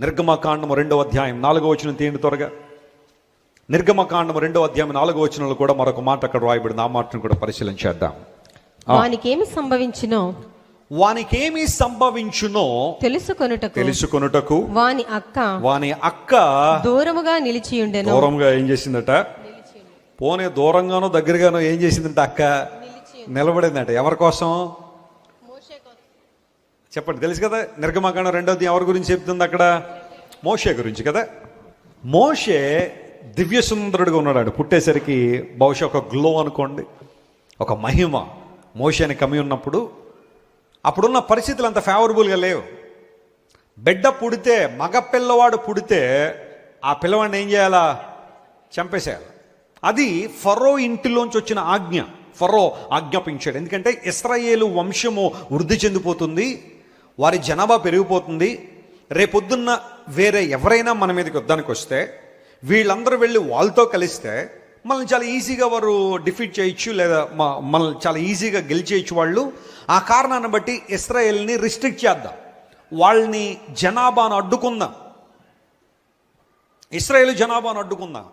నిర్గమకాండము 2వ అధ్యాయం 4వ వచనం తీయండి త్వరగా. నిర్గమకాండము 2వ అధ్యాయం 4వ వచనంలో కూడా మరొక మాట అక్కడ రాయబడింది. ఆ మాటను కూడా పరిశీలన చేద్దాం. వానికేమి సంభవించునో తెలుసుకొనుటకు వాని అక్క దూరముగా నిలిచియుండెను. దూరముగా ఏం చేసిందట? పోనీ దూరంగానో దగ్గరగానో ఏం చేసిందంట? అక్క నిలబడిందట. ఎవరి కోసం చెప్పండి, తెలుసు కదా. నిర్గమకాండం 2వ అధ్యాయం ఎవరి గురించి చెప్తుంది అక్కడ? మోషే గురించి కదా. మోషే దివ్య సుందరుడిగా ఉన్నాడు. పుట్టేసరికి బహుశా ఒక గ్లో అనుకోండి, ఒక మహిమ మోషేని కమ్మి ఉన్నప్పుడు. అప్పుడున్న పరిస్థితులు అంత ఫేవరబుల్గా లేవు. బిడ్డ పుడితే, మగ పిల్లవాడు పుడితే ఆ పిల్లవాడిని ఏం చేయాలా? చంపేసేయాలి. అది ఫరో ఇంటిలోంచి వచ్చిన ఆజ్ఞ. ఫరో ఆజ్ఞాపించాడు. ఎందుకంటే ఇశ్రాయేలు వంశము వృద్ధి చెందిపోతుంది, వారి జనాభా పెరిగిపోతుంది. రేపొద్దున్న వేరే ఎవరైనా మన మీదకి యుద్ధానికి వస్తే వీళ్ళందరూ వెళ్ళి వాళ్ళతో కలిస్తే మనల్ని చాలా ఈజీగా వారు డిఫీట్ చేయొచ్చు, లేదా మనల్ని చాలా ఈజీగా గెలిచేయచ్చు వాళ్ళు. ఆ కారణాన్ని బట్టి ఇశ్రాయేల్ని రిస్ట్రిక్ట్ చేద్దాం, వాళ్ళని జనాభాను అడ్డుకుందాం, ఇశ్రాయేలు జనాభాను అడ్డుకుందాం.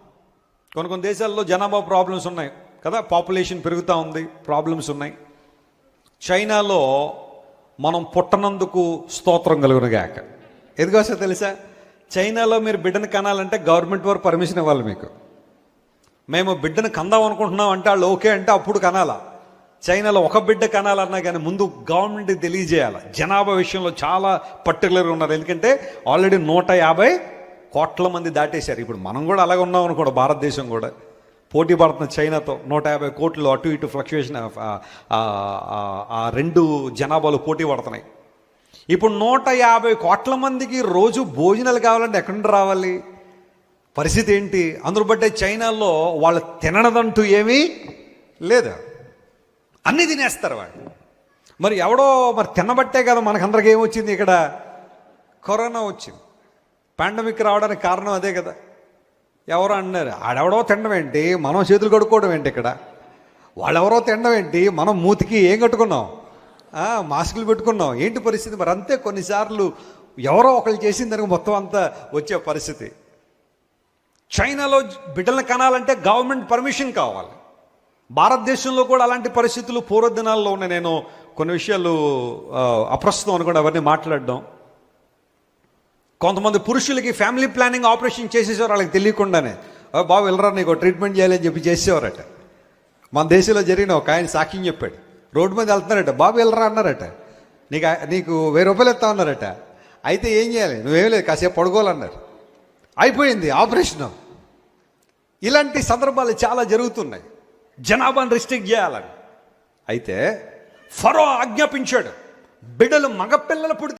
కొన్ని దేశాల్లో జనాభా ప్రాబ్లమ్స్ ఉన్నాయి కదా, పాపులేషన్ పెరుగుతూ ఉంది, ప్రాబ్లమ్స్ ఉన్నాయి. చైనాలో మనం పుట్టనందుకు స్తోత్రం కలుగునుగాక. ఎందుకోసం తెలుసా? చైనాలో మీరు బిడ్డను కనాలంటే గవర్నమెంట్ వారు పర్మిషన్ ఇవ్వాలి మీకు. మేము బిడ్డను కందాం అనుకుంటున్నాం అంటే వాళ్ళు ఓకే అంటే అప్పుడు కనాలా. చైనాలో ఒక బిడ్డ కనాలన్నా కానీ ముందు గవర్నమెంట్కి తెలియజేయాలి. జనాభా విషయంలో చాలా పర్టికులర్గా ఉన్నారు. ఎందుకంటే ఆల్రెడీ 150 కోట్ల మంది దాటేశారు. ఇప్పుడు మనం కూడా అలాగే ఉన్నాం అనుకోండి. భారతదేశం కూడా పోటీ పడుతున్న చైనాతో. 150 కోట్లు అటు ఇటు ఫ్లక్చుయేషన్, ఆ రెండు జనాభాలు పోటీ పడుతున్నాయి. ఇప్పుడు 150 కోట్ల మందికి రోజు భోజనాలు కావాలంటే ఎక్కడి నుండి రావాలి? పరిస్థితి ఏంటి? అందరూ బట్టే చైనాలో వాళ్ళు తినదంటూ ఏమీ లేదా, అన్నీ తినేస్తారు వాళ్ళు. మరి ఎవడో మరి తినబట్టే కదా మనకందరికి ఏమొచ్చింది? ఇక్కడ కరోనా వచ్చింది. పాండమిక్ రావడానికి కారణం అదే కదా. ఎవరో అన్నారు, ఆడెవడో తినడం ఏంటి, మనం చేతులు కడుక్కోవడం ఏంటి, ఇక్కడ వాళ్ళెవరో తినడం ఏంటి, మనం మూతికి ఏం కట్టుకున్నాం? మాస్కులు పెట్టుకున్నాం. ఏంటి పరిస్థితి? మరి అంతే, కొన్నిసార్లు ఎవరో ఒకళ్ళు చేసిన దానికి మొత్తం అంతా వచ్చే పరిస్థితి. చైనాలో బిడ్డలను కనాలంటే గవర్నమెంట్ పర్మిషన్ కావాలి. భారతదేశంలో కూడా అలాంటి పరిస్థితులు పూర్వదినాల్లో ఉన్నాయి. నేను కొన్ని విషయాలు అప్రస్తుతం అనుకోండి అవన్నీ మాట్లాడడం. కొంతమంది పురుషులకి ఫ్యామిలీ ప్లానింగ్ ఆపరేషన్ చేసేసేవారు వాళ్ళకి తెలియకుండానే. బాబు వెళ్ళరా నీకు ట్రీట్మెంట్ చేయాలని చెప్పి చేసేవారట. మన దేశంలో జరిగిన ఒక ఆయన సాక్ష్యం చెప్పాడు. రోడ్డు మీద వెళ్తున్నారట, బాబు వెళ్ళరా అన్నారట. నీకు 1000 రూపాయలు ఇస్తా ఉన్నారట. అయితే ఏం చేయాలి? నువ్వేం లేదు, కాసేపు పడుకోవాలన్నారు. అయిపోయింది ఆపరేషన్. ఇలాంటి సందర్భాలు చాలా జరుగుతున్నాయి. జనాభాను రిస్ట్రిక్ట్ చేయాలని. అయితే ఫరో ఆజ్ఞాపించాడు, బిడ్డలు మగపిల్లలు పుడితే